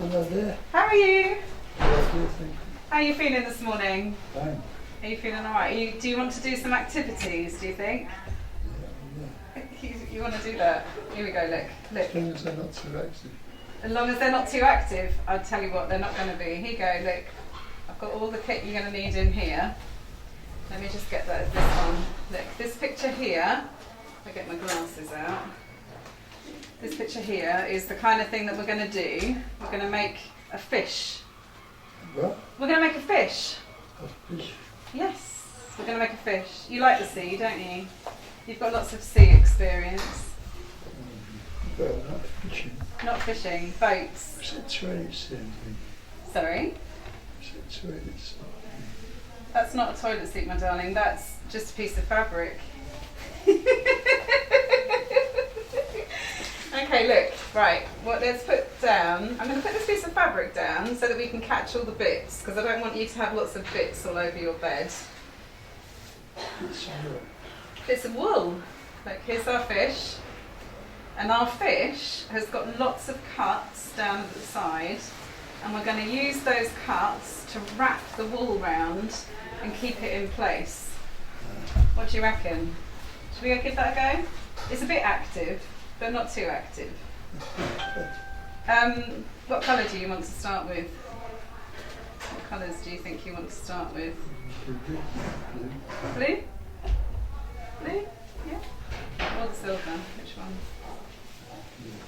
Hello there. How are you? Yes, dear, thank you. How are you feeling this morning? Fine. Are you feeling alright? Do you want to do some activities, do you think? Yeah. You want to do that? Here we go, look. As long as they're not too active. As long as they're not too active, I'll tell you what, they're not going to be. Here you go, look. I've got all the kit you're going to need in here. Let me just get this one. Look, this picture here, if I get my glasses out. This picture here is the kind of thing that we're going to do. We're going to make a fish. What? We're going to make a fish. A fish? Yes, we're going to make a fish. You like the sea, don't you? You've got lots of sea experience. Well, not fishing. Not fishing, boats. What's it toilet seat? Sorry? What's it toilet seat? That's not a toilet seat, my darling. That's just a piece of fabric. Okay, look, right, what let's put down, I'm going to put this piece of fabric down so that we can catch all the bits, because I don't want you to have lots of bits all over your bed. It's wool. Bits of wool. Look, here's our fish, and our fish has got lots of cuts down at the side, and we're going to use those cuts to wrap the wool round and keep it in place. What do you reckon? Should we go give that a go? It's a bit active, but not too active. What colour do you want to start with? What colours do you think you want to start with? Blue? Blue? Yeah? Or the silver? Which one?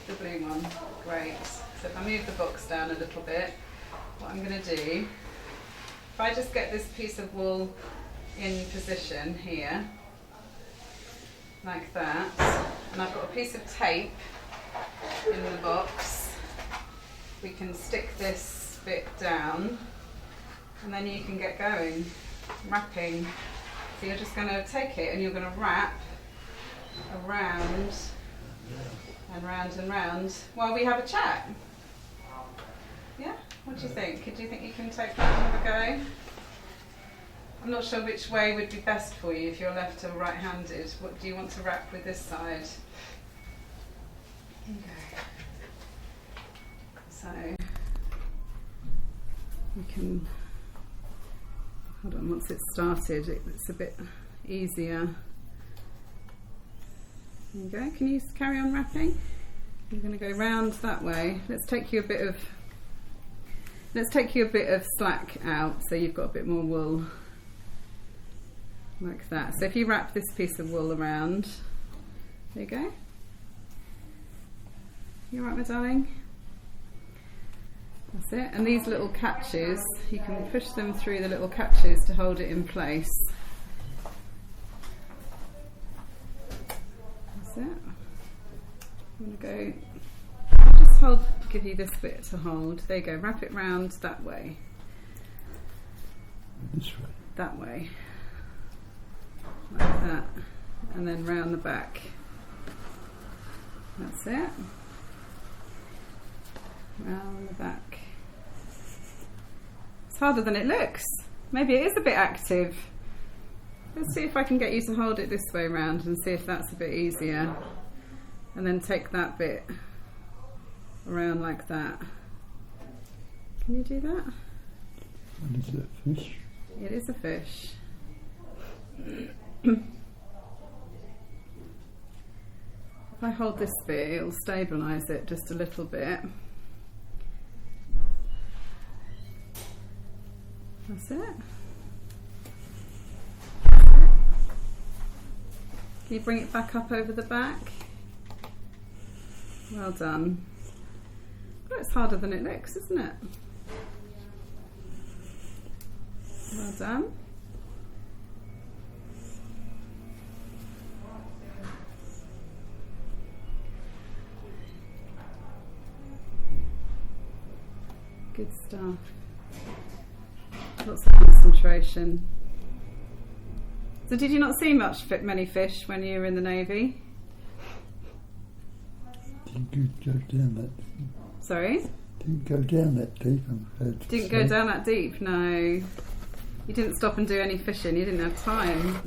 The blue one. Great. So if I move the box down a little bit, what I'm going to do, if I just get this piece of wool in position here, like that, and I've got a piece of tape in the box, we can stick this bit down and then you can get going, wrapping. So you're just going to take it and you're going to wrap around and round and round while we have a chat. Yeah? What do you think? Do you think you can take that and have a go? I'm not sure which way would be best for you, if you're left or right-handed. What do you want to wrap with this side? Okay. So we can, hold on, once it's started it's a bit easier. There you go. Can you carry on wrapping? You're going to go round that way. Let's take you a bit of slack out so you've got a bit more wool. Like that. So if you wrap this piece of wool around, there you go. You alright, my darling? That's it. And these little catches, you can push them through the little catches to hold it in place. That's it. I'm going to go, just hold, give you this bit to hold. There you go. Wrap it round that way. This way. That way. Like that, and then round the back. That's it. Round the back. It's harder than it looks. Maybe it is a bit active. Let's see if I can get you to hold it this way round and see if that's a bit easier. And then take that bit around like that. Can you do that? What is it, fish? It is a fish. If I hold this bit, it will stabilise it just a little bit. That's it. Can you bring it back up over the back? Well done. Well, it's harder than it looks, isn't it? Well done. Good stuff. Lots of concentration. So did you not see many fish when you were in the Navy? Didn't go down that deep. Sorry? Didn't go down that deep, I'm afraid to Didn't say. go down that deep, no. You didn't stop and do any fishing, you didn't have time.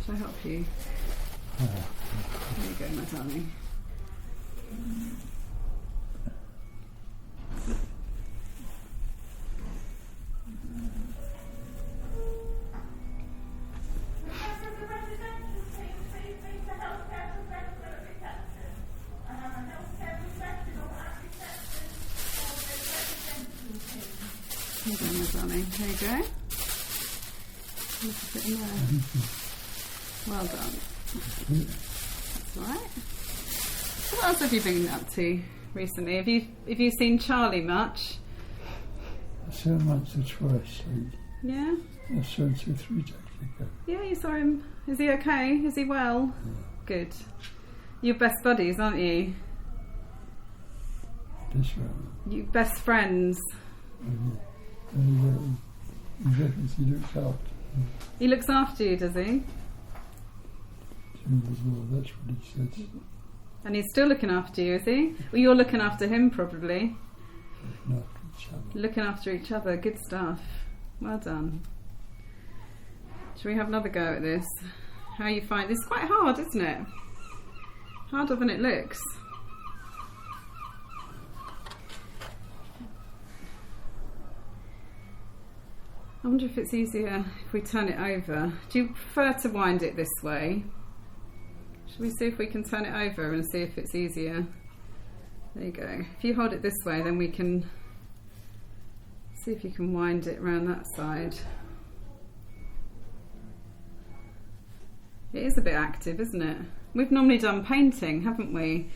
Shall I help you? There you go, my darling. honey. There you go. There's a bit in there. Well done. That's all right. What else have you been up to recently? Have you seen Charlie much? I saw him once or twice. Yeah? I saw him 2-3 days ago. Yeah, you saw him. Is he okay? Is he well? Yeah. Good. You're best buddies, aren't you? That's right. You best friends. And he reckons he looks after me. He looks after you, does he? Well, that's what he says. And he's still looking after you, is he? Well, you're looking after him, probably. Looking after each other. Looking after each other. Good stuff. Well done. Shall we have another go at this? How you find this? It's quite hard, isn't it? Harder than it looks. I wonder if it's easier if we turn it over. Do you prefer to wind it this way? Shall we see if we can turn it over and see if it's easier? There you go. If you hold it this way, then we can see if you can wind it around that side. It is a bit active, isn't it? We've normally done painting, haven't we?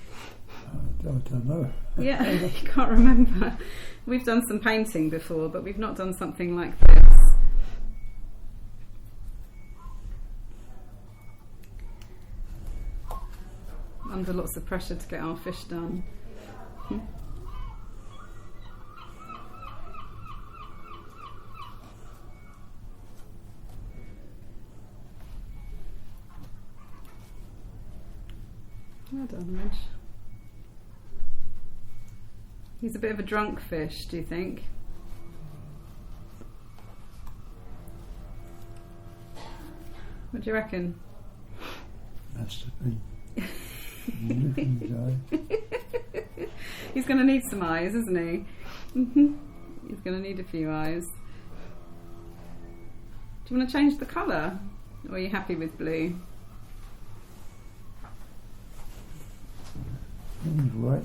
I don't know. Yeah, you can't remember. We've done some painting before, but we've not done something like this. Under lots of pressure to get our fish done. Well done, Reg. He's a bit of a drunk fish, do you think? What do you reckon? Must have been. Looking guy. He's going to need some eyes, isn't he? He's going to need a few eyes. Do you want to change the colour? Or are you happy with blue? White.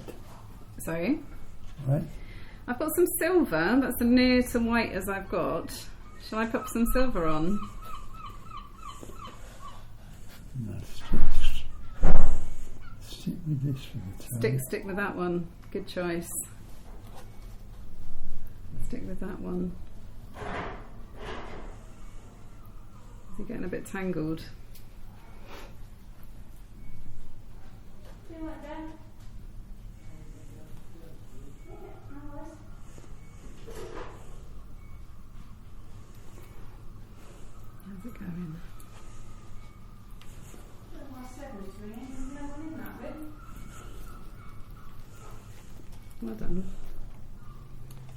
Sorry? Right. I've got some silver. That's as near to white as I've got. Shall I pop some silver on? No, stick with this for the time. Stick with that one. Good choice. Stick with that one. Is he getting a bit tangled? How's it going? Well done.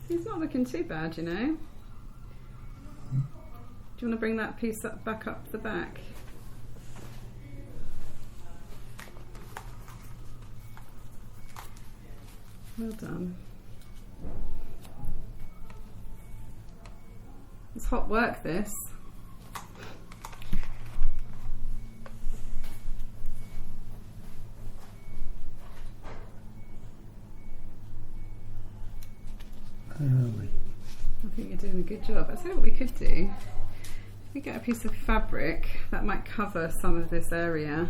He's not looking too bad, you know. Do you want to bring that piece back up the back? Well done. It's hot work, this. I think you're doing a good job. I tell you what we could do. If we get a piece of fabric that might cover some of this area,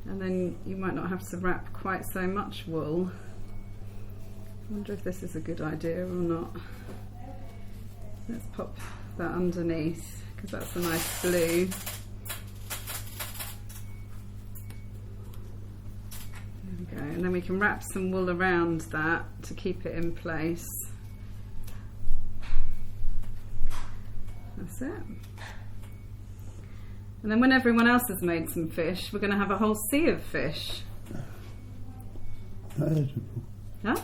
and then you might not have to wrap quite so much wool. I wonder if this is a good idea or not. Let's pop that underneath because that's a nice blue. There we go. And then we can wrap some wool around that to keep it in place. That's it. And then when everyone else has made some fish, we're going to have a whole sea of fish. Not edible. Huh?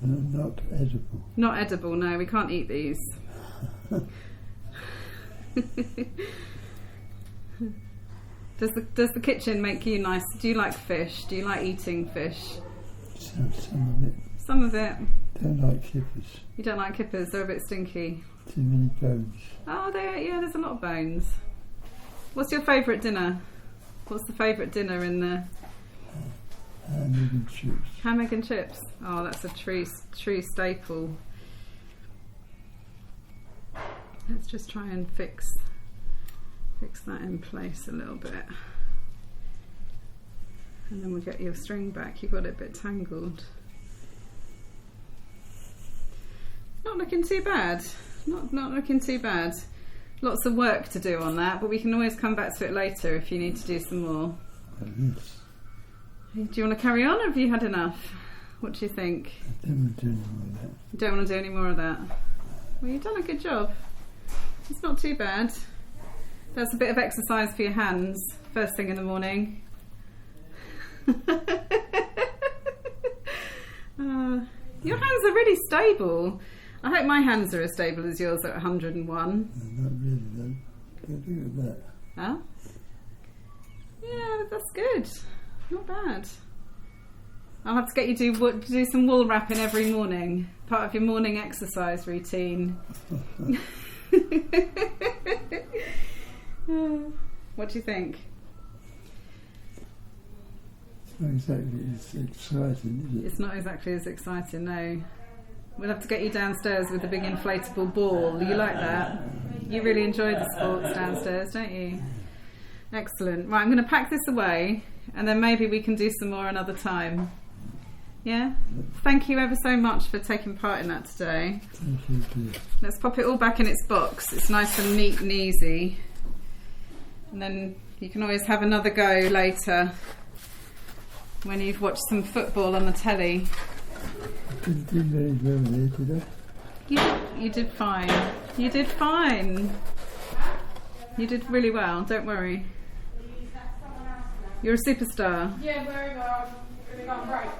Not edible. Not edible, no, we can't eat these. Does the kitchen make you nice? Do you like fish? Do you like eating fish? Some of it. Some of it. Don't like kippers. You don't like kippers, they're a bit stinky. Too many bones. Oh, yeah, there's a lot of bones. What's your favourite dinner? What's the favourite dinner in there? Ham, egg and chips. Ham, egg and chips. Oh, that's a true staple. Let's just try and fix that in place a little bit. And then we'll get your string back. You got it a bit tangled. Not looking too bad. Not looking too bad. Lots of work to do on that, but we can always come back to it later if you need to do some more. Yes. Do you want to carry on, or have you had enough? What do you think? I don't want to do any more of that. You don't want to do any more of that? Well, you've done a good job. It's not too bad. That's a bit of exercise for your hands, first thing in the morning. Your hands are really stable. I hope my hands are as stable as yours at 101. No, not really, though. Go do with that. Huh? Yeah, that's good. Not bad. I'll have to get you to do some wool wrapping every morning. Part of your morning exercise routine. What do you think? It's not exactly as exciting, is it? It's not exactly as exciting, no. We'll have to get you downstairs with the big inflatable ball. You like that? You really enjoy the sports downstairs, don't you? Excellent. Right, I'm going to pack this away and then maybe we can do some more another time. Yeah? Thank you ever so much for taking part in that today. Thank you, dear. Let's pop it all back in its box. It's nice and neat and easy. And then you can always have another go later when you've watched some football on the telly. I didn't do very well there, did I? You did fine. You did fine. You did really well, don't worry. You're a superstar. Yeah, very well. Really gone great.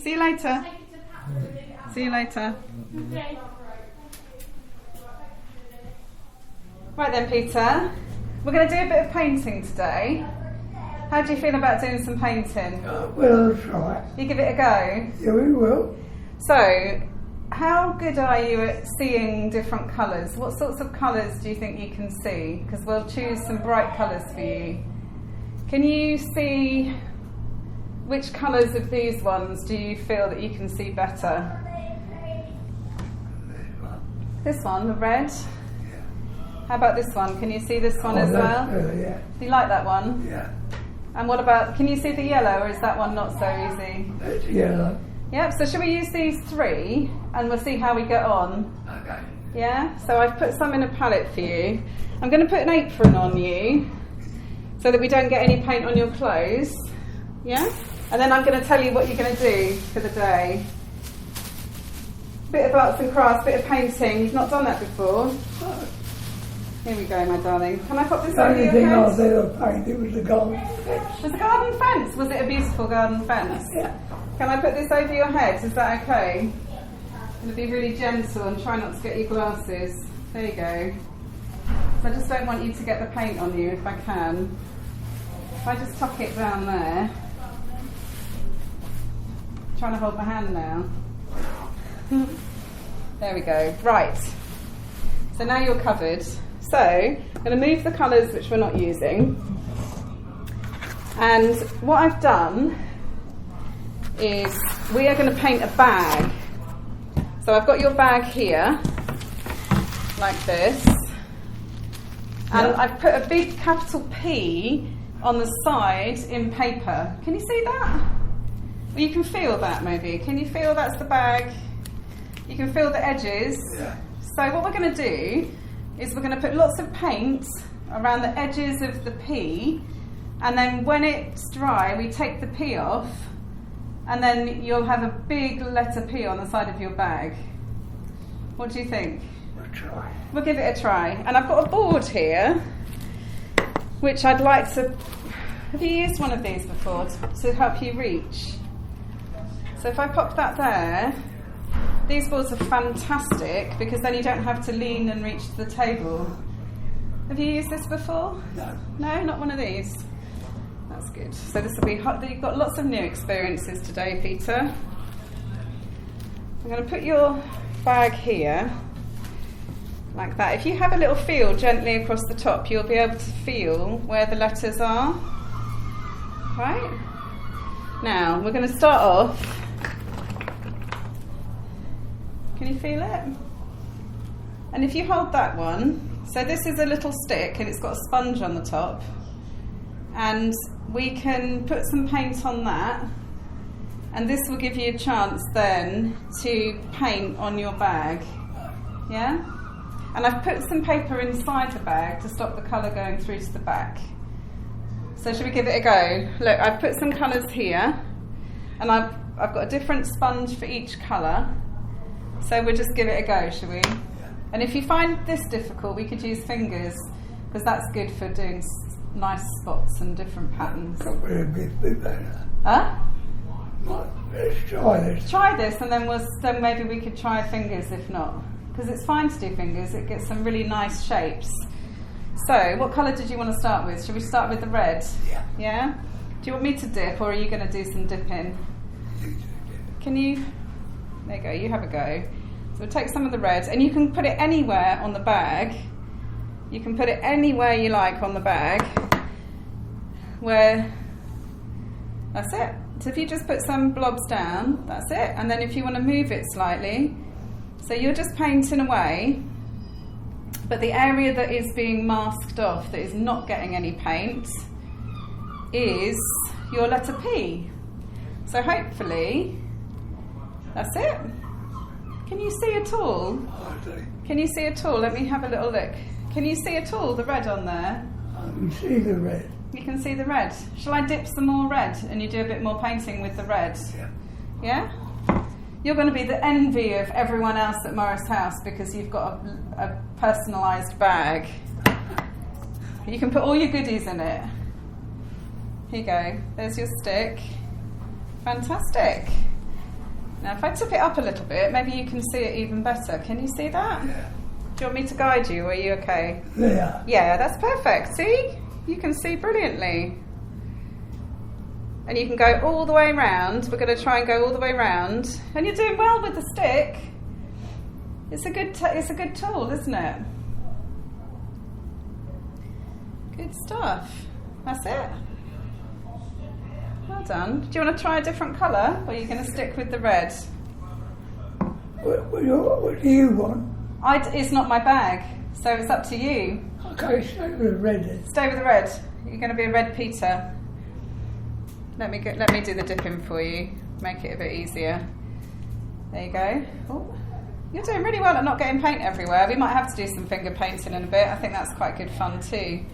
See you later. See you later. Okay. Right then, Peter. We're going to do a bit of painting today. How do you feel about doing some painting? Well, I'll try. You give it a go. Yeah, we will. So, how good are you at seeing different colours? What sorts of colours do you think you can see? Because we'll choose some bright colours for you. Can you see which colours of these ones do you feel that you can see better? This one, the red? How about this one? Can you see this one as well? Yeah. Do you like that one? Yeah. And what about, can you see the yellow, or is that one not so easy? That's yellow. Yep, so shall we use these three and we'll see how we get on? Okay. Yeah, so I've put some in a palette for you. I'm going to put an apron on you so that we don't get any paint on your clothes. Yeah? And then I'm going to tell you what you're going to do for the day. Bit of arts and crafts, bit of painting. You've not done that before. Here we go, my darling. Can I pop this The over only your thing I head? was ever painted was the garden fence. Was a garden fence? Was it a beautiful garden fence? Yeah. Can I put this over your head? Is that okay? I'm going to be really gentle and try not to get your glasses. There you go. So I just don't want you to get the paint on you if I can. If I just tuck it down there. I'm trying to hold my hand now. There we go. Right. So now you're covered. So I'm going to move the colours which we're not using. And what I've done is we are going to paint a bag. So I've got your bag here, like this. And I've put a big capital P on the side in paper. Can you see that? Well, you can feel that maybe. Can you feel that's the bag? You can feel the edges. Yeah. So what we're going to do is we're going to put lots of paint around the edges of the P, and then when it's dry we take the P off, and then you'll have a big letter P on the side of your bag. What do you think? We'll try. We'll give it a try. And I've got a board here which I'd like to... Have you used one of these before to help you reach? So if I pop that there, these boards are fantastic because then you don't have to lean and reach to the table. Have you used this before? No. No, not one of these. That's good. So this will be hot. You've got lots of new experiences today, Peter. I'm going to put your bag here, like that. If you have a little feel gently across the top, you'll be able to feel where the letters are. Right? Now, we're going to start off. Can you feel it? And if you hold that one, so this is a little stick and it's got a sponge on the top, and we can put some paint on that, and this will give you a chance then to paint on your bag. Yeah? And I've put some paper inside the bag to stop the colour going through to the back. So should we give it a go? Look, I've put some colours here, and I've got a different sponge for each colour. So we'll just give it a go, shall we? And if you find this difficult, we could use fingers, because that's good for doing nice spots and different patterns. Probably a bit better. Huh? Let's try this. Try this, and then maybe we could try fingers if not. Because it's fine to do fingers, it gets some really nice shapes. So, what colour did you want to start with? Should we start with the red? Yeah. Yeah? Do you want me to dip, or are you going to do some dipping? Can you? There you go, you have a go. So we'll take some of the red, and you can put it anywhere on the bag. You can put it anywhere you like on the bag. That's it. So if you just put some blobs down, that's it. And then if you want to move it slightly, so you're just painting away, but the area that is being masked off, that is not getting any paint, is your letter P. So hopefully, that's it. Can you see at all? Can you see at all? Let me have a little look. Can you see at all the red on there? I can see the red. You can see the red. Shall I dip some more red and you do a bit more painting with the red? Yeah. Yeah? You're going to be the envy of everyone else at Morris House because you've got a personalised bag. You can put all your goodies in it. Here you go. There's your stick. Fantastic. Now if I tip it up a little bit, maybe you can see it even better. Can you see that? Yeah. Do you want me to guide you, or are you okay? There. Yeah, that's perfect. See? You can see brilliantly. And you can go all the way around. We're going to try and go all the way around. And you're doing well with the stick. It's a good tool, isn't it? Good stuff. That's it. Well done. Do you want to try a different colour, or are you going to stick with the red? What do you want? It's not my bag, so it's up to you. Okay, stay with the red then. Stay with the red. You're going to be a red Peter. Let me do the dipping for you. Make it a bit easier. There you go. Oh, you're doing really well at not getting paint everywhere. We might have to do some finger painting in a bit. I think that's quite good fun too.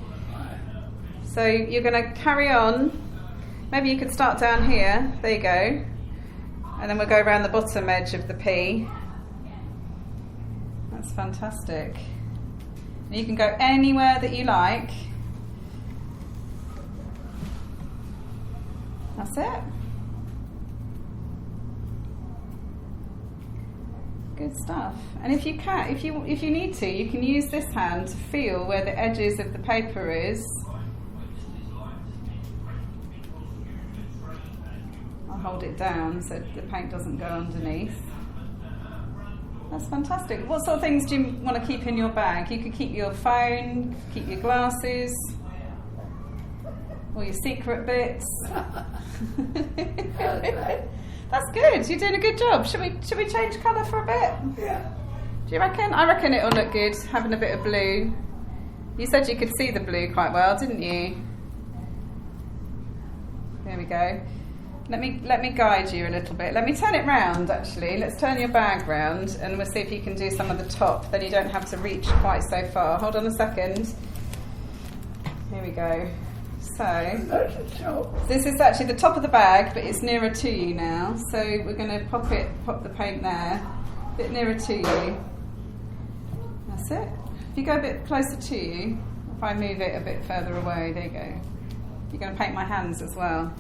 So you're going to carry on. Maybe you could start down here. There you go. And then we'll go around the bottom edge of the P. That's fantastic. And you can go anywhere that you like. That's it. Good stuff. And if you need to, you can use this hand to feel where the edges of the paper is. I'll hold it down so the paint doesn't go underneath. That's fantastic. What sort of things do you want to keep in your bag? You could keep your phone, keep your glasses, all your secret bits. That's good. You're doing a good job. Should we change colour for a bit? Yeah. Do you reckon? I reckon it'll look good having a bit of blue. You said you could see the blue quite well, didn't you? There we go. Let me guide you a little bit. Let me turn it round actually. Let's turn your bag round and we'll see if you can do some of the top. Then you don't have to reach quite so far. Hold on a second. Here we go. So That's the top. this is actually the top of the bag, but it's nearer to you now. So we're going to pop the paint there, a bit nearer to you. That's it. If you go a bit closer to you, if I move it a bit further away, there you go. You're going to paint my hands as well.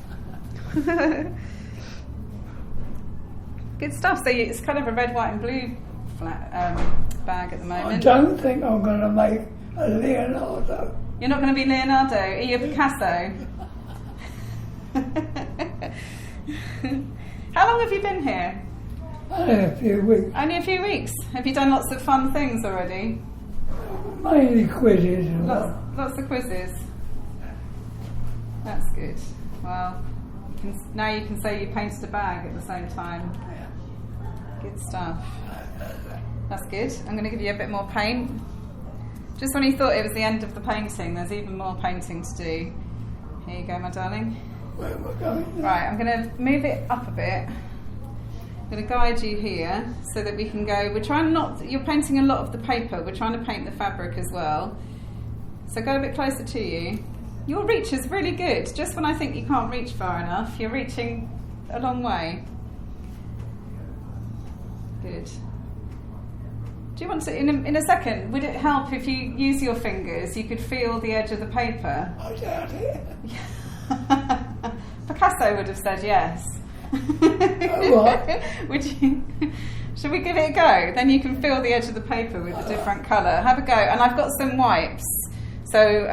Good stuff. So it's kind of a red, white and blue bag at the I moment. don't think I'm going to make a Leonardo. You're not going to be Leonardo. Are you a Picasso? How long have you been here? Only a few weeks. Only a few weeks. Have you done lots of fun things already? Mainly quizzes and Lots of quizzes. That's good. Well, now you can say you painted a bag at the same time. Good stuff. That's good. I'm going to give you a bit more paint. Just when you thought it was the end of the painting, there's even more painting to do. Here you go, my darling. Where am I going? Right, I'm going to move it up a bit. I'm going to guide you here so that we can go. We're trying not, you're painting a lot of the paper. We're trying to paint the fabric as well. So go a bit closer to you. Your reach is really good. Just when I think you can't reach far enough, you're reaching a long way. Good. Do you want to, in a second, would it help if you use your fingers? You could feel the edge of the paper. I doubt it. Picasso would have said yes. Oh, what? Would you? Shall we give it a go? Then you can feel the edge of the paper with a different colour. Have a go. And I've got some wipes. So,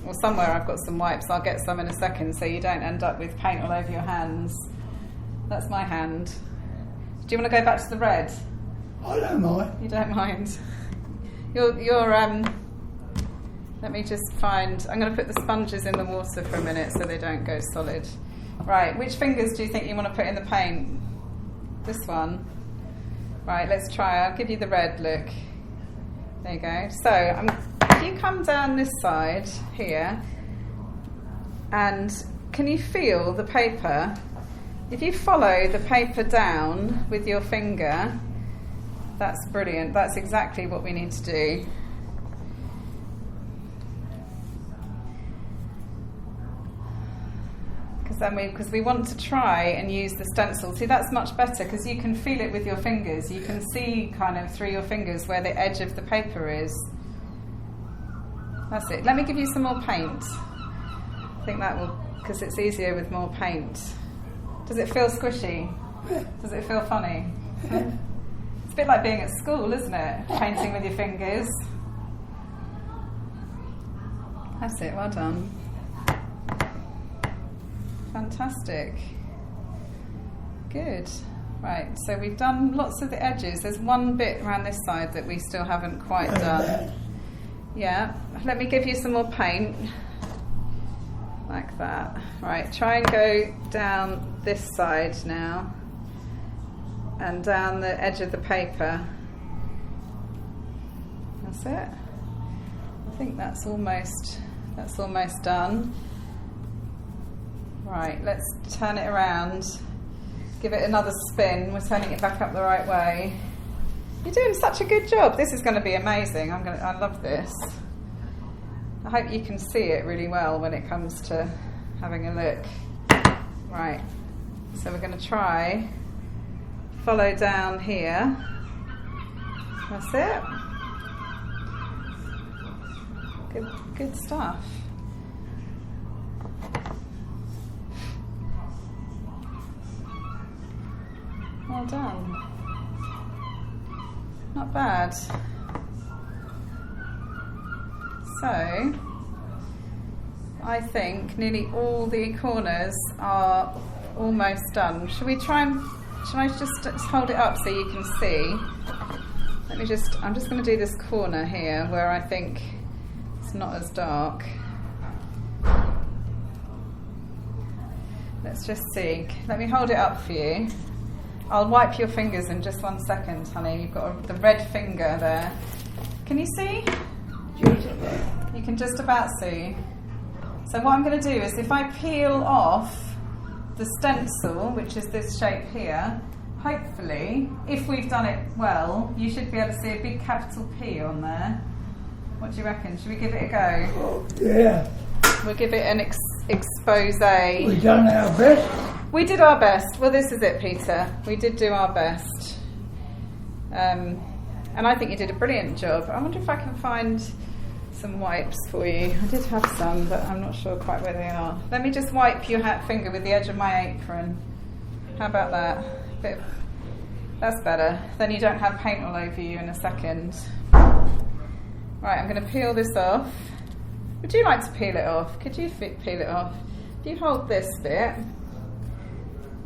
well, somewhere I've got some wipes. I'll get some in a second so you don't end up with paint all over your hands. That's my hand. Do you want to go back to the red? I don't mind. You don't mind? Let me just find, I'm going to put the sponges in the water for a minute so they don't go solid. Right, which fingers do you think you want to put in the paint? This one. Right, let's try. I'll give you the red look. There you go. So, if you come down this side here, and can you feel the paper? If you follow the paper down with your finger, that's brilliant. That's exactly what we need to do. Because we want to try and use the stencil. See, that's much better because you can feel it with your fingers. You can see kind of through your fingers where the edge of the paper is. That's it. Let me give you some more paint. I think that will, because it's easier with more paint. Does it feel squishy? Does it feel funny? It's a bit like being at school, isn't it? Painting with your fingers. That's it, well done. Fantastic. Good. Right, so we've done lots of the edges. There's one bit around this side that we still haven't quite done. Yeah, let me give you some more paint. Like that. Right, try and go down this side now. And down the edge of the paper. That's it. I think that's almost done. Right, let's turn it around. Give it another spin. We're turning it back up the right way. You're doing such a good job. This is going to be amazing. I love this. I hope you can see it really well when it comes to having a look. Right, so we're going to try follow down here. That's it. Good stuff. Well done. Not bad. So, I think nearly all the corners are almost done. Shall I just hold it up so you can see? I'm just going to do this corner here where I think it's not as dark. Let's just see. Let me hold it up for you. I'll wipe your fingers in just 1 second, honey. You've got the red finger there. Can you see? You can just about see. So what I'm going to do is if I peel off the stencil, which is this shape here, hopefully, if we've done it well, you should be able to see a big capital P on there. What do you reckon? Should we give it a go? Oh, yeah. We'll give it an expose. We've done our best. We did our best. Well, this is it, Peter. We did do our best. And I think you did a brilliant job. I wonder if I can find some wipes for you. I did have some, but I'm not sure quite where they are. Let me just wipe your finger with the edge of my apron. How about that? That's better. Then you don't have paint all over you in a second. Right, I'm going to peel this off. Would you like to peel it off? Could you peel it off? If you hold this bit,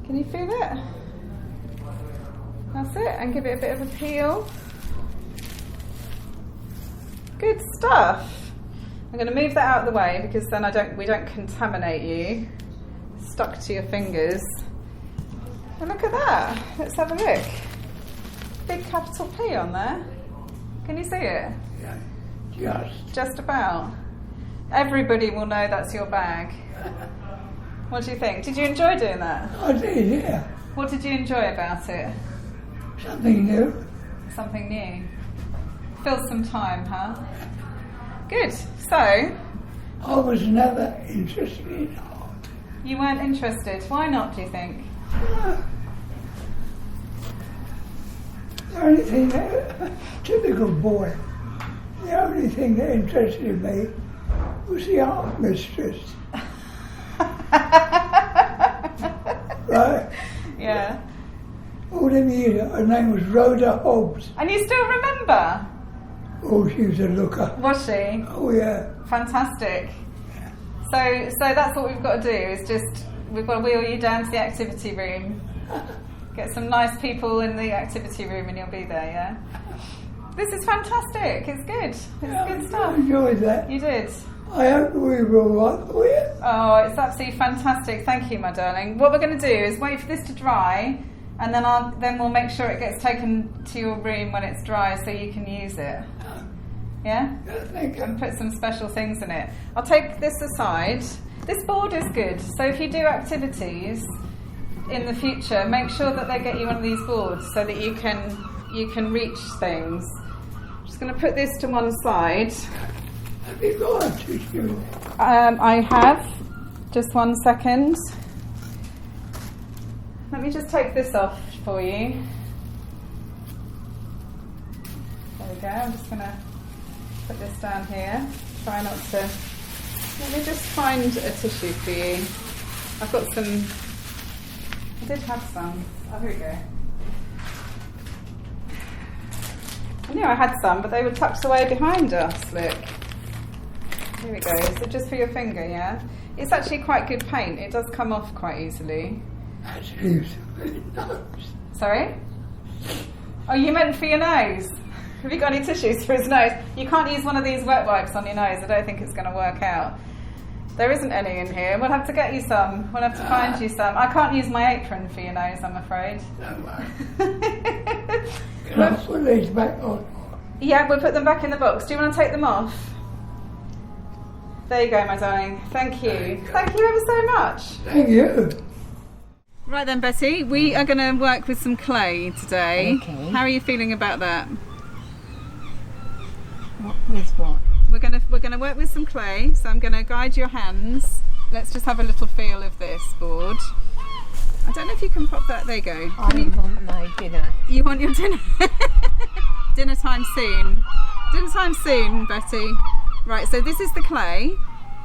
can you feel it? That's it, and give it a bit of a peel. Good stuff. I'm going to move that out of the way because then we don't contaminate you. Stuck to your fingers. And look at that. Let's have a look. big capital P on there? Can you see it? Yeah, Just about. Everybody will know that's your bag. What do you think? Did you enjoy doing that? I did, yeah. What did you enjoy about it? Something new. Something new. Fills some time, huh? Good. So, I was never interested in art. you weren't interested. Why not, do you think? The only thing that, typical boy, the only thing that interested me was the art mistress. Right? Yeah. All them years, her name was Rhoda Hobbs. And you still remember? Oh, she was a looker. Was she? Oh, yeah. Fantastic. So that's what we've got to do, is just, we've got to wheel you down to the activity room. Get some nice people in the activity room and you'll be there, yeah? This is fantastic. It's good. It's good I stuff. enjoyed that. You did. I hope we will like for you. Oh, it's absolutely fantastic. Thank you, my darling. What we're going to do is wait for this to dry, and then we'll make sure it gets taken to your room when it's dry so you can use it. Yeah? Thank you. And put some special things in it. I'll take this aside. This board is good. So if you do activities in the future, make sure that they get you one of these boards so that you can reach things. I'm just going to put this to one side. Have you got a tissue? I have. Just 1 second. Let me just take this off for you. There we go. I'm just going to put this down here. Try not to... Let me just find a tissue for you. I've got some... I did have some. Oh, here we go. I knew I had some, but they were tucked away behind us. Look. Here we go. So just for your finger, yeah? It's actually quite good paint. It does come off quite easily. Actually, really nice. Sorry? Oh, you meant for your nose? Have you got any tissues for his nose? You can't use one of these wet wipes on your nose. I don't think it's going to work out. There isn't any in here. We'll have to get you some. We'll have to find you some. I can't use my apron for your nose, I'm afraid. Don't worry. Can I put these back on? Yeah, we'll put them back in the box. Do you want to take them off? There you go, my darling. Thank you. Thank you ever so much. Thank you. Right then, Betty, we are going to work with some clay today. Okay. How are you feeling about that? With what? We're going to work with some clay, so I'm going to guide your hands. Let's just have a little feel of this board. I don't know if you can pop that. There you go. I want my dinner. You want your dinner? Dinner time soon. Dinner time soon, Betty. Right, so this is the clay.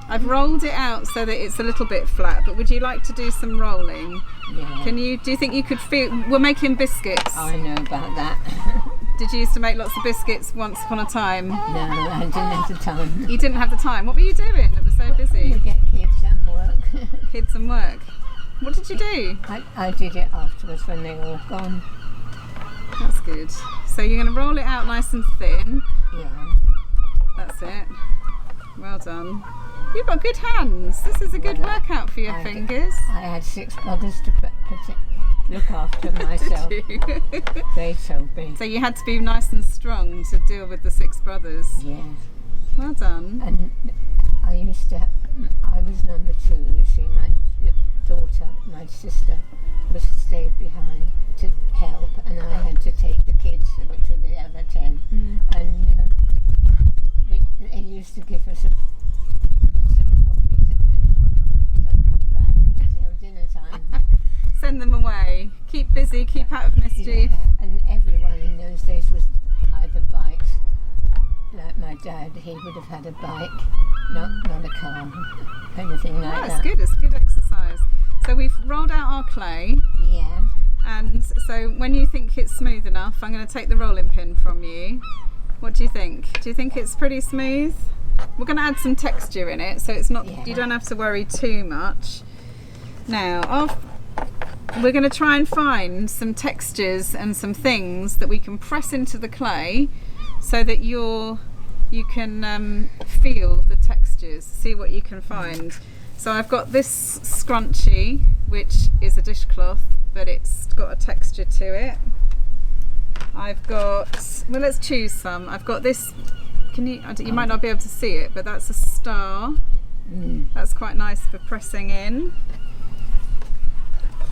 I've rolled it out so that it's a little bit flat, but would you like to do some rolling? Yeah. Do you think you could feel... We're making biscuits. I know about that. Did you used to make lots of biscuits once upon a time? No, I didn't have the time. You didn't have the time. What were you doing that was so You busy? get kids and work. Kids and work. What did you do? I did it afterwards when they were all gone. That's good. So you're going to roll it out nice and thin. Yeah. That's it. Well done. You've got good hands. This is a good workout for your fingers. I had 6 brothers to look after myself. Did you? They told me. So you had to be nice and strong to deal with the 6 brothers. Yes. Well done. And I was number 2, you see. My daughter, my sister, was stayed behind to help, and I had to take the kids, which were the other 10. And they used to give us some coffees and don't come back until dinner time. Send them away. Keep busy, keep out of mischief. Yeah, and everyone in those days was either bikes. Like my dad, he would have had a bike, not a car, anything like that. That's good. It's good exercise. So we've rolled out our clay, Yeah. and so when you think it's smooth enough, I'm going to take the rolling pin from you. What do you think? Do you think it's pretty smooth? We're going to add some texture in it, so it's not. Yeah. You don't have to worry too much. Now, we're going to try and find some textures and some things that we can press into the clay, so that you can feel the textures. See what you can find. So I've got this scrunchie, which is a dishcloth, but it's got a texture to it. I've got, well, let's choose some. I've got this, you might not be able to see it, but that's a star. That's quite nice for pressing in.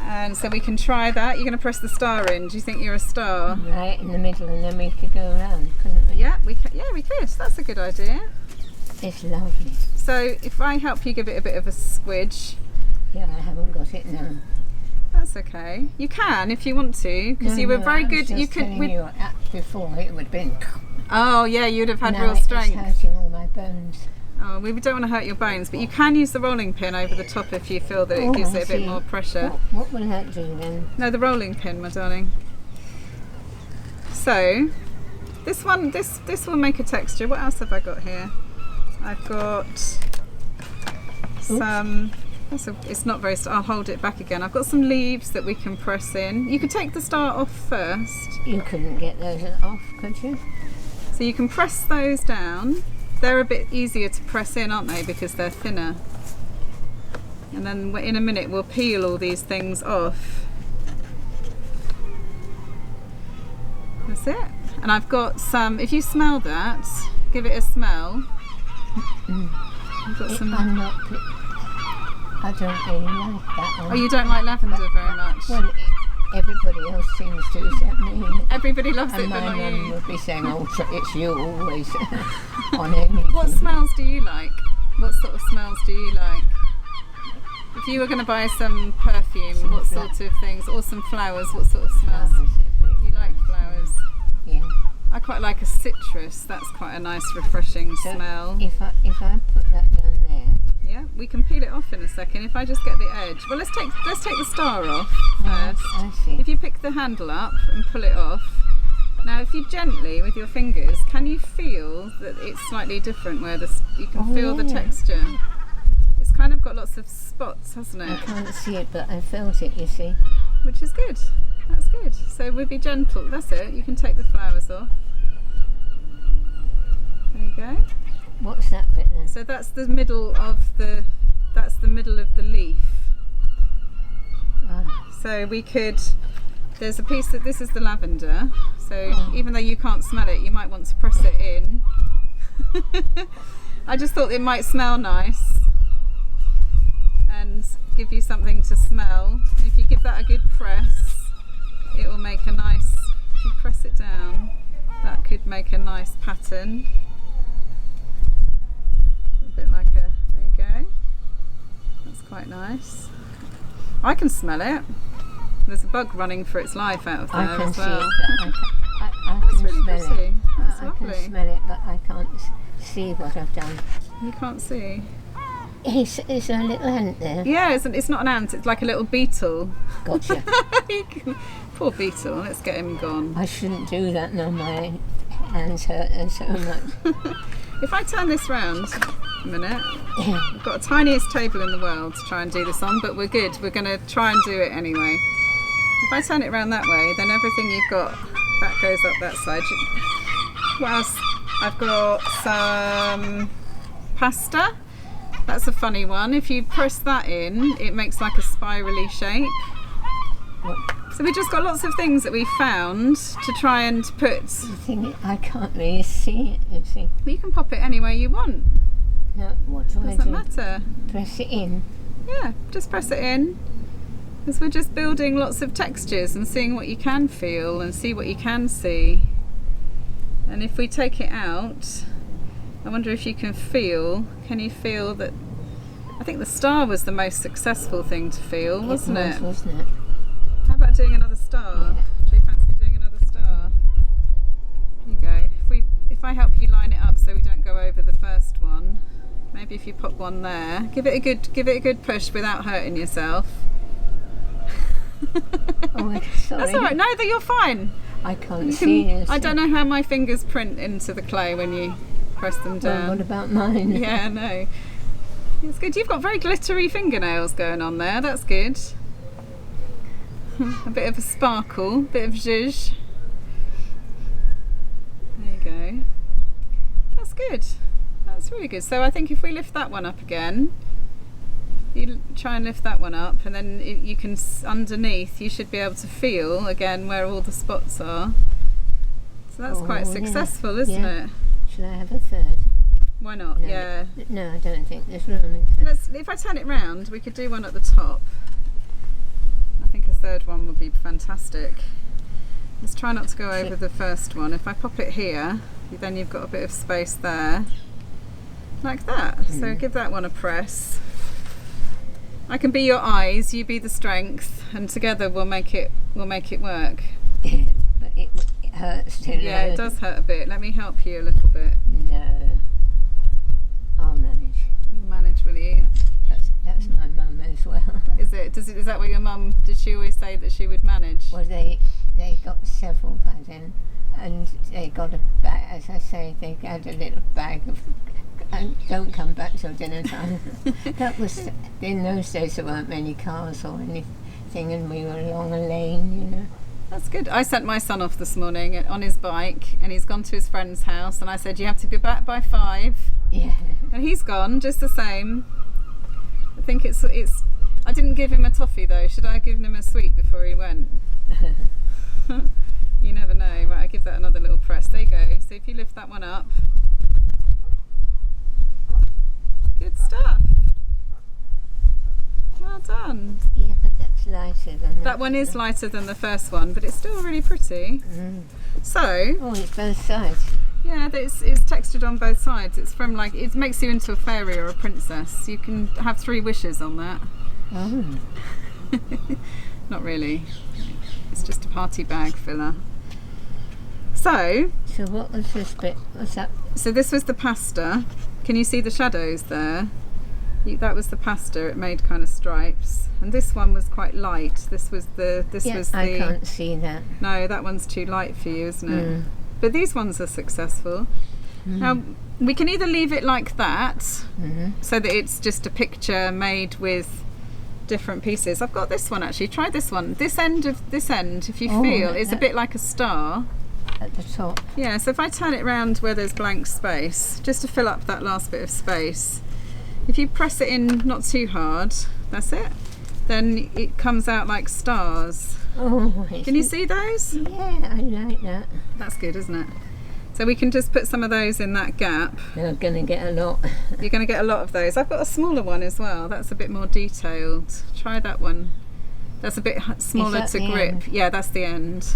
And so we can try that. You're going to press the star in. Do you think you're a star? Right in the middle, and then we could go around, couldn't we? Yeah, we could. That's a good idea. It's lovely. So if I help you give it a bit of a squidge. Yeah, I haven't got it now. That's okay. You can if you want to, because you were very good. You could. you before it would have been. Oh yeah, you'd have had now real strength. It's hurting all my bones. Oh, we don't want to hurt your bones, but you can use the rolling pin over the top if you feel that it gives it a bit more pressure. What will that do then? No, the rolling pin, my darling. So, this one, this will make a texture. What else have I got here? I've got some. It's not very. I'll hold it back again. I've got some leaves that we can press in. You could take the star off first. You couldn't get those off, could you? So you can press those down. They're a bit easier to press in, aren't they, because they're thinner. And then in a minute we'll peel all these things off. That's it. And I've got some, if you smell that, give it a smell. I've got some. I don't really like that one. Oh, you don't like lavender very much? Well, everybody else seems to, except me. Everybody loves And it, but my not mum you. would be saying, "Oh, it's you always on anything." What smells do you like? What sort of smells do you like? If you were going to buy some perfume, what sort of things? Or some flowers, what sort of smells? You like flowers? Yeah. I quite like a citrus. That's quite a nice, refreshing So smell. If I put that down there. Yeah, we can peel it off in a second. If I just get the edge. Well, let's take the star off first. I see. If you pick the handle up and pull it off. Now, if you gently with your fingers, can you feel that it's slightly different? Where you can feel the texture. It's kind of got lots of spots, hasn't I it? can't see it, but I felt it. You see. Which is good. That's good. So we'll be gentle. That's it. You can take the flowers off. There you go. What's that bit then? So that's the middle of the leaf. Ah. So we could. There's a piece that this is the lavender. So even though you can't smell it, you might want to press it in. I just thought it might smell nice and give you something to smell. And if you give that a good press, it will make a nice. If you press it down, that could make a nice pattern. Bit like there you go. That's quite nice. I can smell it. There's a bug running for its life out of there I can as see well. it, but I That's can really smell pretty. it. That's I lovely. can smell it, but I can't see what I've done. You can't see. Is there a little ant there? Yeah, it's not an ant. It's like a little beetle. Gotcha. Poor beetle. Let's get him gone. I shouldn't do that now. My hands hurt so much. If I turn this round a minute, we've got the tiniest table in the world to try and do this on, but we're good. We're going to try and do it anyway. If I turn it around that way, then everything you've got, that goes up that side. What else? I've got some pasta. That's a funny one. If you press that in, it makes like a spirally shape. So we just got lots of things that we found to try and put. The thing, I can't really see it, you see. Well, you can pop it anywhere you want. Now, what do I Doesn't do? matter. Press it in. Yeah, just press it in. Because we're just building lots of textures and seeing what you can feel and see what you can see. And if we take it out, I wonder if you can feel. Can you feel that? I think the star was the most successful thing to feel, wasn't it? Wasn't it? How about doing another star? Yeah. Do you fancy doing another star? Here you go. If I help you line it up so we don't go over the first one, maybe if you pop one there, give it a good push without hurting yourself. Oh, sorry. That's all right. No, that you're fine. I can't see it. I don't know how my fingers print into the clay when you press them Well, down. what about mine? Yeah, no. It's good. You've got very glittery fingernails going on there. That's good. A bit of a sparkle, bit of zhuzh. There you go. That's good. That's really good. So I think if we lift that one up again, you try and lift that one up, and then you can underneath. You should be able to feel again where all the spots are. So that's quite yeah. successful, isn't Yeah. it? Should I have a third? Why not? No. Yeah. No, I don't think there's room in there. If I turn it round, we could do one at the top. I think a third one would be fantastic. Let's try not to go over the first one. If I pop it here, then you've got a bit of space there. Like that. So give that one a press. I can be your eyes, you be the strength, and together we'll make it work. But it hurts to Yeah, load. it does hurt a bit. Let me help you a little bit. No. I'll manage. You'll manage, will you? That's my mum as well. Is that what your mum did? She always say that she would manage? Well, they got several by then, and they got a bag. As I say, they had a little bag of. And don't come back till dinner time. That was in those days. There weren't many cars or anything, and we were along a lane, you know. That's good. I sent my son off this morning on his bike, and he's gone to his friend's house, and I said you have to be back by 5. Yeah. And he's gone just the same. I think it's. I didn't give him a toffee though. Should I have given him a sweet before he went? You never know. Right, I give that another little press. There you go. So if you lift that one up. Good stuff. Well done. Yeah, but that's lighter than That one is lighter than the first one, but it's still really pretty. So, Oh, it's both sides. yeah, it's textured on both sides. It's from it makes you into a fairy or a princess. You can have 3 wishes on that. Oh. Not really. It's just a party bag filler. So what was this bit? What's that? So this was the pasta. Can you see the shadows there? That was the pasta. It made kind of stripes. And this one was quite light. This was the. I can't see that. No, that one's too light for you, isn't it? But these ones are successful. Now we can either leave it like that, so that it's just a picture made with different pieces. I've got this one actually. Try this one. This end, if you feel, is a bit like a star. At the top. Yeah, so if I turn it round where there's blank space, just to fill up that last bit of space, if you press it in not too hard, that's it, then it comes out like stars. Oh, Can you see those? Yeah, I like that. That's good, isn't it? So we can just put some of those in that gap. You're going to get a lot. You're going to get a lot of those. I've got a smaller one as well. That's a bit more detailed. Try that one. That's a bit smaller to grip. End? Yeah, that's the end.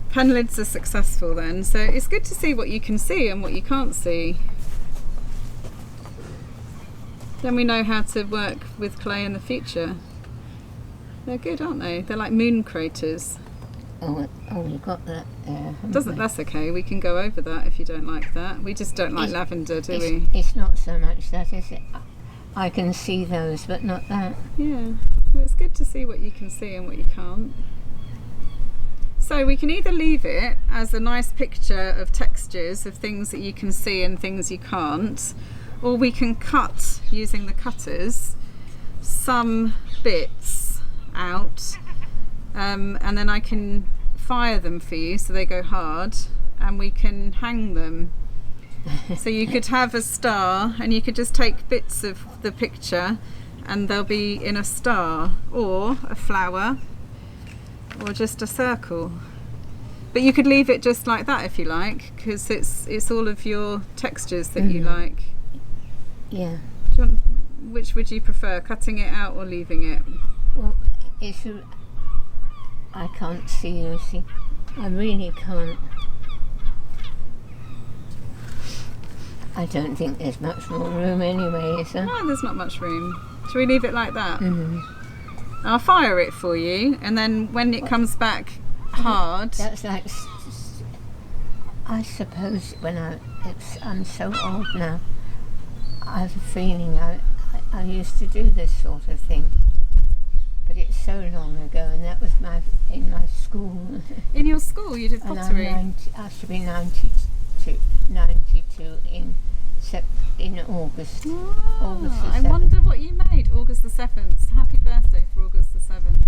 Pen lids are successful then, so it's good to see what you can see and what you can't see. Then we know how to work with clay in the future. They're good, aren't they? They're like moon craters. Oh, you got that there. That's okay, we can go over that if you don't like that. We just don't like lavender, do we? It's not so much that, is it? I can see those, but not that. Yeah, well, it's good to see what you can see and what you can't. So we can either leave it as a nice picture of textures, of things that you can see and things you can't, or we can cut, using the cutters, some bits out, and then I can fire them for you so they go hard, and we can hang them. So you could have a star and you could just take bits of the picture and they'll be in a star, or a flower, or just a circle. But you could leave it just like that if you like, because it's all of your textures that you like. Yeah. Which would you prefer, cutting it out or leaving it? Well, I can't see, you see. I really can't. I don't think there's much more room anyway, is there? No, there's not much room. Shall we leave it like that? I'll fire it for you, and then when it comes back hard... That's like... I suppose when I'm so old now, I have a feeling I used to do this sort of thing. But it's so long ago, and that was in my school. In your school you did pottery? And I should be 92 in August. Oh, August the I 7th. wonder what you made. August the 7th. Happy birthday for August the 7th.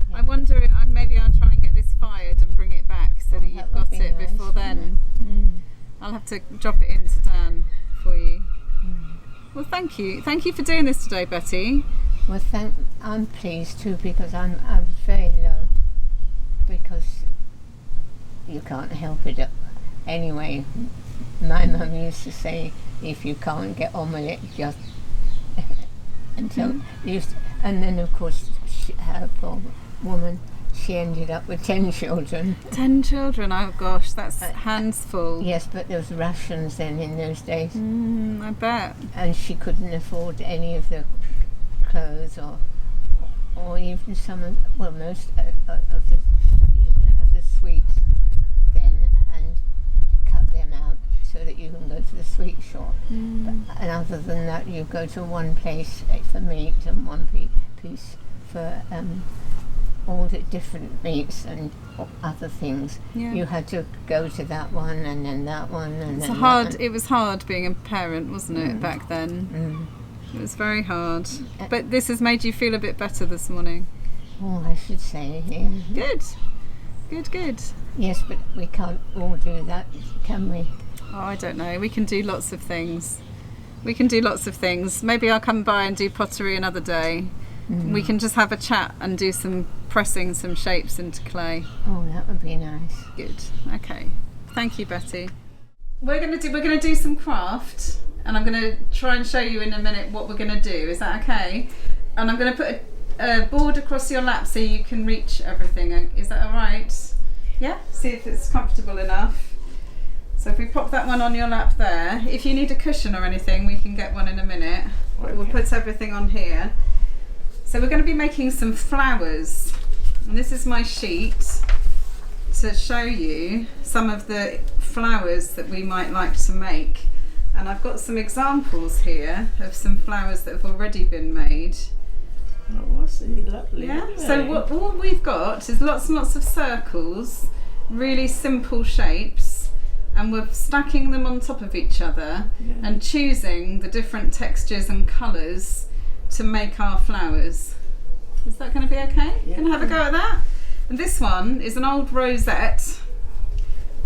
Yeah. I wonder, maybe I'll try and get this fired and bring it back so that you've that got would be it nice, before then. wouldn't it? I'll have to drop it into Dan for you. Well, thank you. Thank you for doing this today, Betty. Well, I'm pleased too, because I'm very low, because you can't help it. Anyway, my mum used to say, if you can't get on with it, just until and then of course her poor woman, she ended up with 10 children. 10 children, oh gosh, that's hands full. Yes, but there was rations then in those days. I bet. And she couldn't afford any of the clothes or even some of, well, most of the, even of the sweets then, and cut them out so that you can go to the sweet shop. And other than that, you go to one place for meat and one piece for all the different meats and other things. Yeah. You had to go to that one and then that one and then hard. that one. It was hard being a parent, wasn't it, back then? It was very hard. But this has made you feel a bit better this morning. Oh, I should say, yeah. Good. Yes, but we can't all do that, can we? Oh, I don't know. We can do lots of things. Maybe I'll come by and do pottery another day. We can just have a chat and do some pressing some shapes into clay. Oh, that would be nice. Good. Okay. Thank you, Betty. We're gonna do some craft, and I'm gonna try and show you in a minute what we're gonna do. Is that okay? And I'm gonna put a board across your lap so you can reach everything. Is that all right? Yeah. See if it's comfortable enough. So if we pop that one on your lap there, if you need a cushion or anything, we can get one in a minute. Okay. We'll put everything on here. So we're going to be making some flowers, and this is my sheet to show you some of the flowers that we might like to make. And I've got some examples here of some flowers that have already been made. Oh, what's really lovely. Yeah. Isn't So it? what we've got is lots and lots of circles, really simple shapes, and we're stacking them on top of each other and choosing the different textures and colours to make our flowers. Is that going to be okay? Yeah. Can I have a go at that? And this one is an old rosette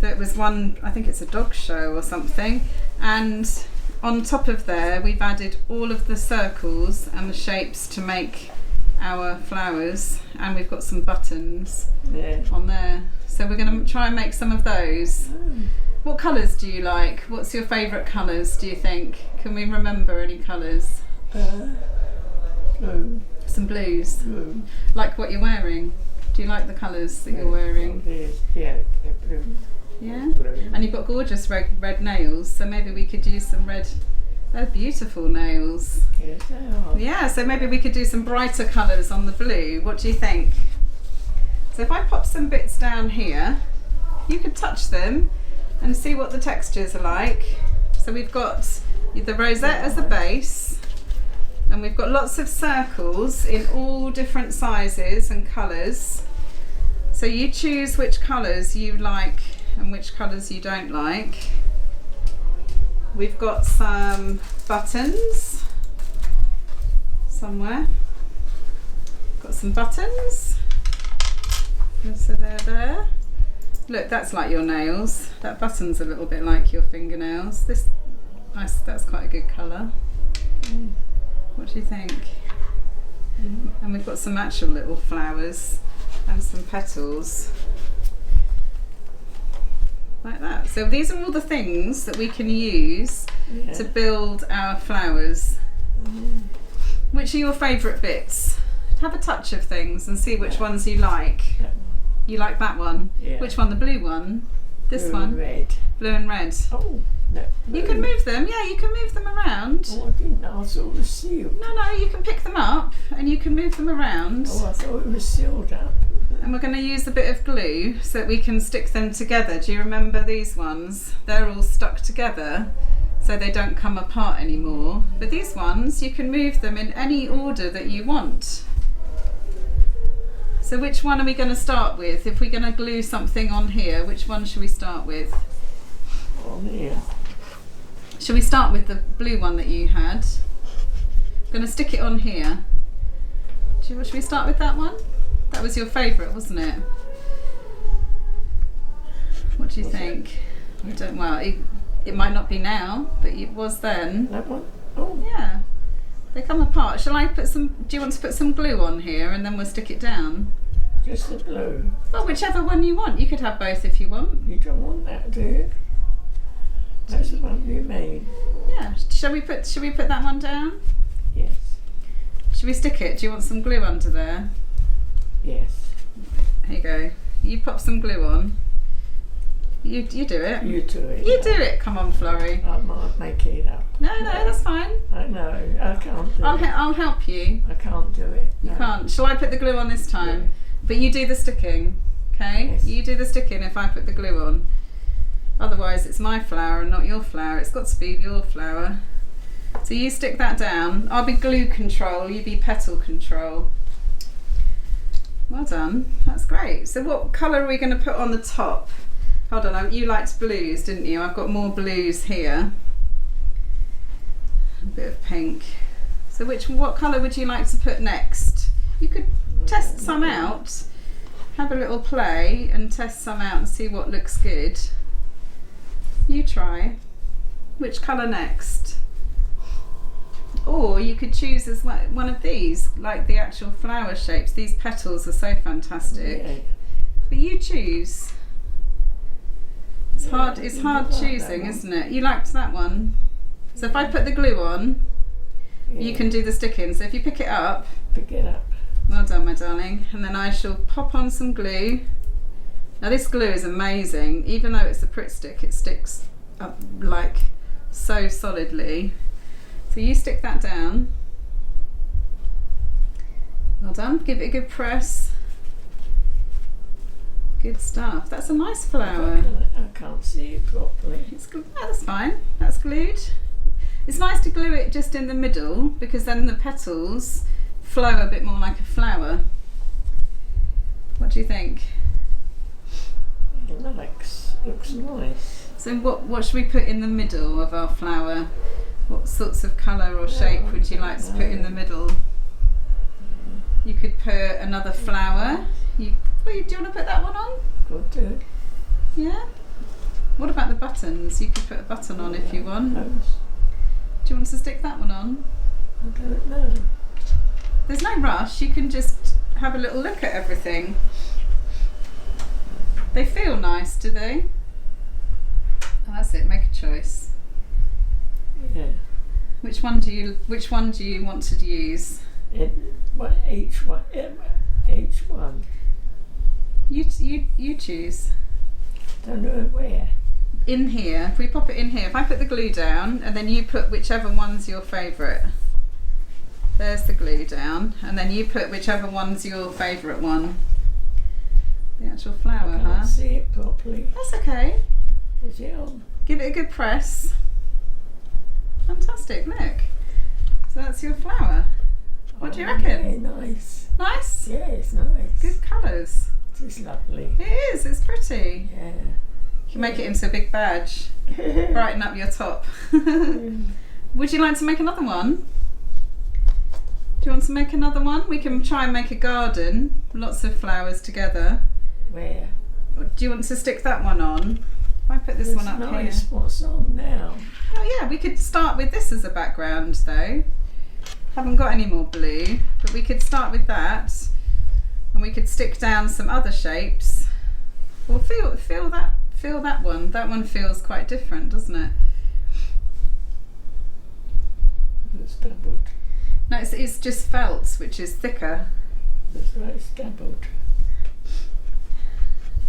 that was one, I think it's a dog show or something, and on top of there we've added all of the circles and the shapes to make our flowers, and we've got some buttons on there. So we're going to try and make some of those. What colours do you like? What's your favourite colours, do you think? Can we remember any colours? Blue. Some blues. Blue. Like what you're wearing? Do you like the colours that you're wearing? Yeah, blue. Yeah? Blue. And you've got gorgeous red nails, so maybe we could use some red. They're beautiful nails. Yes, they are. Yeah, so maybe we could do some brighter colours on the blue. What do you think? So if I pop some bits down here, you could touch them and see what the textures are like. So we've got the rosette as a base, and we've got lots of circles in all different sizes and colours. So you choose which colours you like and which colours you don't like. We've got some buttons somewhere. Got some buttons. So they're there. Look, that's like your nails. That button's a little bit like your fingernails. That's quite a good colour. What do you think? And we've got some actual little flowers and some petals. Like that. So these are all the things that we can use to build our flowers. Which are your favourite bits? Have a touch of things and see which ones you like. You like that one? Yeah. Which one? The blue one? This Blue one? and red. Blue and red. Oh, no. You can move them, yeah, you can move them around. Oh, I didn't know. I thought it was sealed. No, you can pick them up and you can move them around. Oh, I thought it was sealed up. And we're going to use a bit of glue so that we can stick them together. Do you remember these ones? They're all stuck together so they don't come apart anymore. But these ones, you can move them in any order that you want. So which one are we going to start with? If we're going to glue something on here, which one should we start with? On here. Should we start with the blue one that you had? I'm going to stick it on here. Should we start with that one? That was your favourite, wasn't it? What do you think? I don't. Well, it might not be now, but it was then. That one? Oh. Yeah. They come apart. Shall I put some? Do you want to put some glue on here and then we'll stick it down? Just the blue. Well, whichever one you want. You could have both if you want. You don't want that, do you? That's the one you made. Yeah. Shall we put that one down? Yes. Should we stick it? Do you want some glue under there? Yes. Here you go. You pop some glue on. You do it. You do it. You do it. Come on, Florrie. I might make it up. No, that's fine. I know. I can't do it. I'll help you. I can't do it. You No. can't. Shall I put the glue on this time? Yeah. But you do the sticking, okay? Yes. You do the sticking if I put the glue on. Otherwise, it's my flower and not your flower. It's got to be your flower. So you stick that down. I'll be glue control. You be petal control. Well done. That's great. So what colour are we going to put on the top? Hold on. You liked blues, didn't you? I've got more blues here. A bit of pink. So what colour would you like to put next? You could test some out. Have a little play and test some out and see what looks good. You try. Which colour next? Or you could choose as one of these, like the actual flower shapes. These petals are so fantastic. Yeah. But you choose. It's hard you like choosing, that isn't it? You liked that one. So if I put the glue on, you Yeah. can do the sticking. So if you pick it up, Pick it up. well done, my darling. And then I shall pop on some glue. Now this glue is amazing. Even though it's a Pritt stick, it sticks up like so solidly. So you stick that down. Well done. Give it a good press. Good stuff. That's a nice flower. I can't see it properly. It's good. Oh, that's fine. That's glued. It's nice to glue it just in the middle because then the petals flow a bit more like a flower. What do you think? It looks nice. So what should we put in the middle of our flower? What sorts of colour or shape would you like to put in the middle? You could put another flower. Do you want to put that one on? Good too. Yeah. What about the buttons? You could put a button on if you want. Those. Do you want to stick that one on? I don't know. There's no rush. You can just have a little look at everything. They feel nice, do they? Oh, that's it. Make a choice. Yeah. Which one do you want to use? Each one. You choose. Don't know where. In here. If we pop it in here, if I put the glue down and then you put whichever one's your favourite. There's the glue down, and then you put whichever one's your favourite one. The actual flower, I huh? can't see it properly. That's okay. Is it on? Give it a good press. Fantastic, look. So that's your flower. What do you reckon? Very nice. Nice? Yeah, it's nice. Good colours. It's lovely. It is, it's pretty. Yeah. You can make it into a big badge. Brighten up your top. Would you like to make another one? Do you want to make another one? We can try and make a garden. Lots of flowers together. Where? Or do you want to stick that one on? If I put this It's one up nice. here. What's on now? Oh yeah, we could start with this as a background though. Haven't got any more blue, but we could start with that, and we could stick down some other shapes. Well, feel that one. That one feels quite different, doesn't it? It's doubled. No, it's just felt, which is thicker. That's right, it's doubled.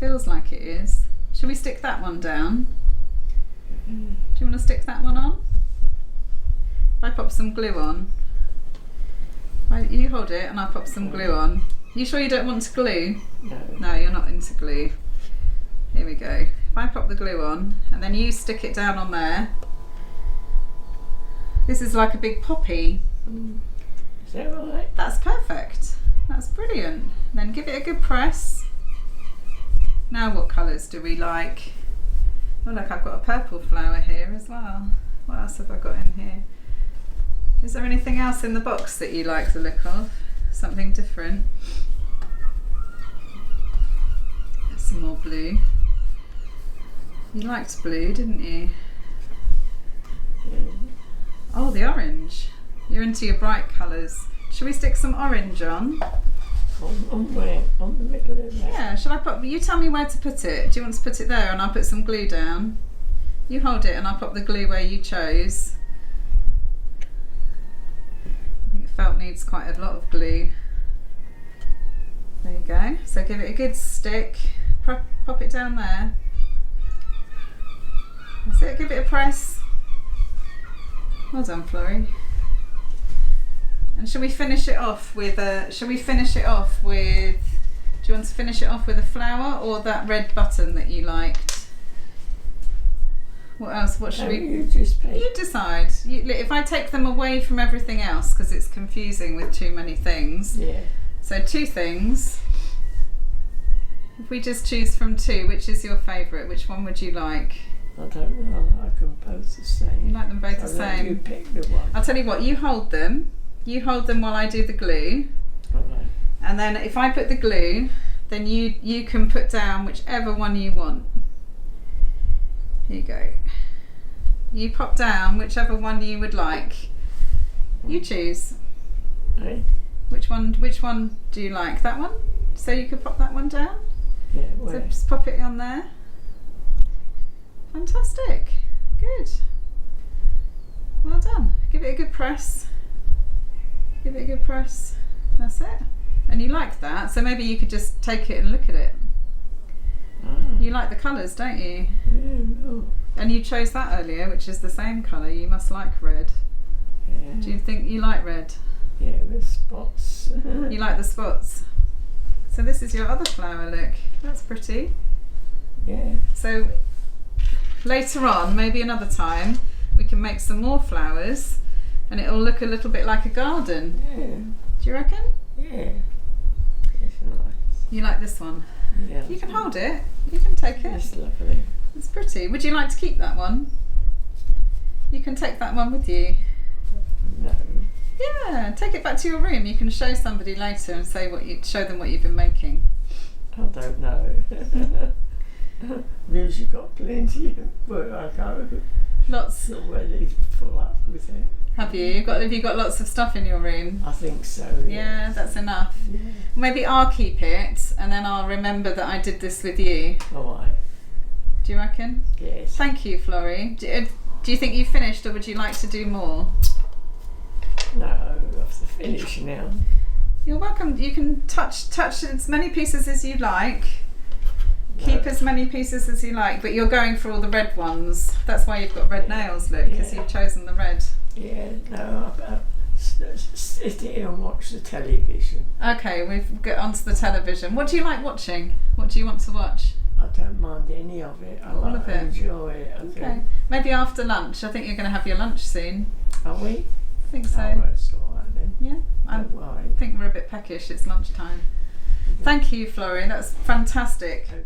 Feels like it is. Shall we stick that one down? Do you want to stick that one on? If I pop some glue on. You hold it and I'll pop some glue on. You sure you don't want to glue? No. No, you're not into glue. Here we go. If I pop the glue on and then you stick it down on there. This is like a big poppy. Is that right? That's perfect. That's brilliant. Then give it a good press. Now what colours do we like? Oh look, I've got a purple flower here as well. What else have I got in here? Is there anything else in the box that you like the look of? Something different? There's some more blue. You liked blue, didn't you? Yeah. Oh, the orange. You're into your bright colours. Shall we stick some orange on? On where? On the middle of that? Yeah, shall I pop, you tell me where to put it. Do you want to put it there and I'll put some glue down? You hold it and I'll pop the glue where you chose. I think felt needs quite a lot of glue. There you go. So give it a good stick. Pop it down there. That's it, give it a press. Well done, Florrie. And shall we finish it off with do you want to finish it off with a flower or that red button that you liked? What else? What should we? You just pick. You decide. If I take them away from everything else because it's confusing with too many things. Yeah. So 2 things. If we just choose from 2, which is your favourite? Which one would you like? I don't know. I like them both the same. You like them both the So let same? you pick the one. I'll tell you what. You hold them. You hold them while I do the glue. All right. And then if I put the glue, then you can put down whichever one you want. Here you go. You pop down whichever one you would like. You choose. Hey? Which one do you like? That one? So you could pop that one down? Yeah, So where? just pop it on there. Fantastic. Good. Well done. Give it a good press. Give it a good press. That's it. And you like that, so maybe you could just take it and look at it. Ah. You like the colours, don't you? Yeah, oh, And you chose that earlier, which is the same colour. You must like red. yeah. Do you think you like red? Yeah, with spots. You like the spots. So this is your other flower, look. That's pretty. Yeah. So later on, maybe another time, we can make some more flowers and it'll look a little bit like a garden. Yeah. Do you reckon? Yeah. It's nice. You like this one? Yeah. You can hold it. You can take it. It's lovely. It's pretty. Would you like to keep that one? You can take that one with you. No. Yeah, take it back to your room. You can show somebody later and show them what you've been making. I don't know. Means you've got plenty of work. I go. Lots. Already full up with it. Have you? Have you got lots of stuff in your room? I think so. Yeah, that's enough. Yeah. Maybe I'll keep it and then I'll remember that I did this with you. All right. Do you reckon? Yes. Thank you, Florrie. Do you think you've finished or would you like to do more? No, I have to finish now. You're welcome. You can touch as many pieces as you like. Keep as many pieces as you like, but you're going for all the red ones. That's why you've got red nails, look, because Yeah. you've chosen the red. Yeah, no, I'll sit here and watch the television. Okay, we've got onto the television. What do you like watching? What do you want to watch? I don't mind any of it. I All like of to it? enjoy it. I Okay. think. Maybe after lunch. I think you're going to have your lunch soon. Are we? I think so. Oh, that's all right then. Yeah. I Don't worry. think we're a bit peckish. It's lunchtime. Thank you, Florrie. That's fantastic. Okay.